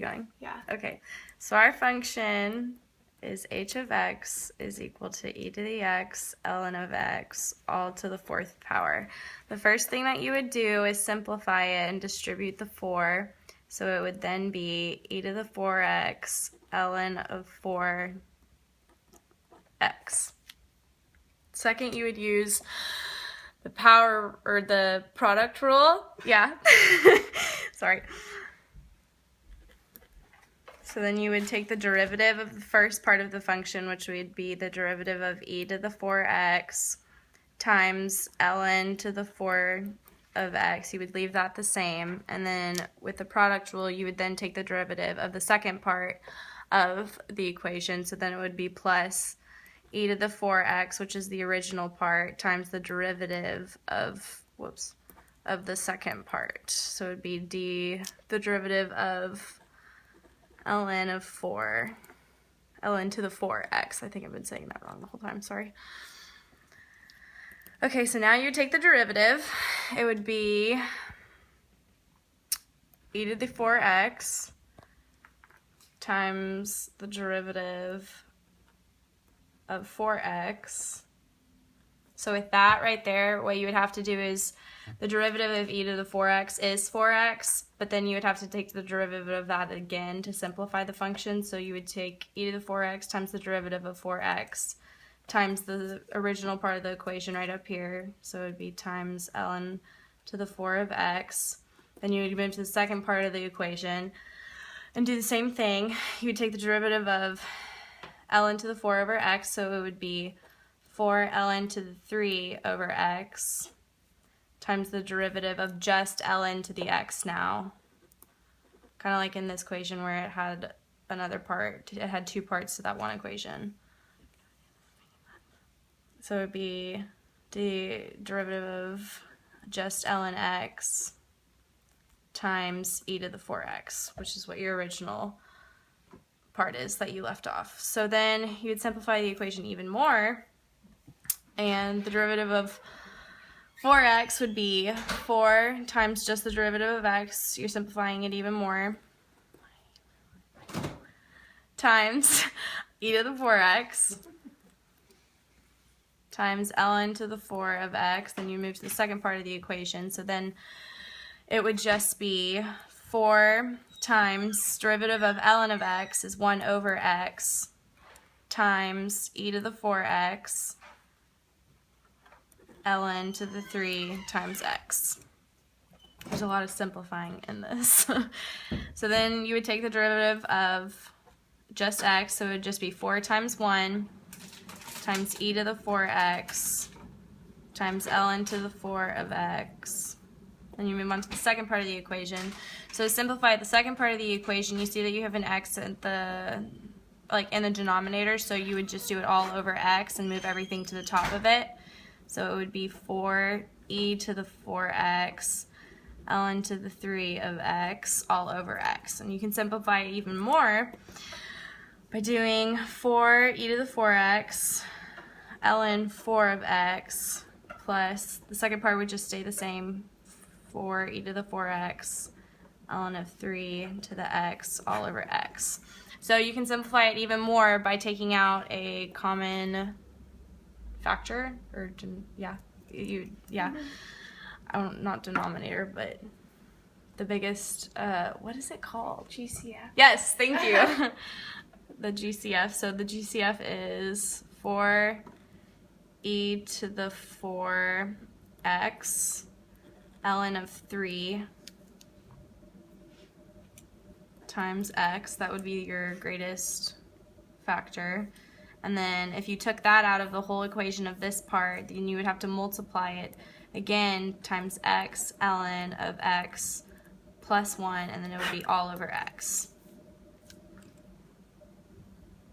going? Yeah. Okay, so our function is h of x is equal to e to the x ln of x all to the 4th power. The first thing that you would do is simplify it and distribute the 4. So it would then be e to the 4x ln of 4x. Second, you would use the power or the product rule. Yeah. Sorry. So then you would take the derivative of the first part of the function, which would be the derivative of e to the 4x times ln to the 4 of x. You would leave that the same. And then with the product rule, you would then take the derivative of the second part of the equation. So then it would be plus e to the 4x, which is the original part, times the derivative of, of the second part. So it would be the derivative of ln of 4, ln to the 4x. I think I've been saying that wrong the whole time, sorry. Okay, so now you take the derivative. It would be e to the 4x times the derivative of 4x. So with that right there, what you would have to do is the derivative of e to the 4x is 4x, but then you would have to take the derivative of that again to simplify the function. So you would take e to the 4x times the derivative of 4x times the original part of the equation right up here. So it would be times ln to the 4 of x. Then you would move to the second part of the equation and do the same thing. You would take the derivative of ln to the 4 over x, so it would be 4 ln to the 3 over x times the derivative of just ln to the x now. Kind of like in this equation where it had another part, it had two parts to that one equation. So it would be the derivative of just ln x times e to the 4x, which is what your original part is that you left off. So then you would simplify the equation even more, and the derivative of 4x would be 4 times just the derivative of x, you're simplifying it even more, times e to the 4x times ln to the 4 of x. Then you move to the second part of the equation. So then it would just be 4 times derivative of ln of x is 1 over x times e to the 4x ln to the 3 times x. There's a lot of simplifying in this. So then you would take the derivative of just x, so it would just be 4 times 1 times e to the 4x times ln to the 4 of x. Then you move on to the second part of the equation. So to simplify the second part of the equation, you see that you have an x at the, in the denominator, so you would just do it all over x and move everything to the top of it. So it would be 4e to the 4x ln to the 3 of x all over x. And you can simplify it even more by doing 4e to the 4x ln 4 of x plus, the second part would just stay the same, 4e to the 4x ln of 3 to the x all over x. So you can simplify it even more by taking out a common factor, or not denominator, but the biggest, what is it called? GCF. Yes, thank you. The GCF. So the GCF is 4e to the 4x ln of 3 times x. That would be your greatest factor. And then if you took that out of the whole equation of this part, then you would have to multiply it again times x ln of x plus 1, and then it would be all over x.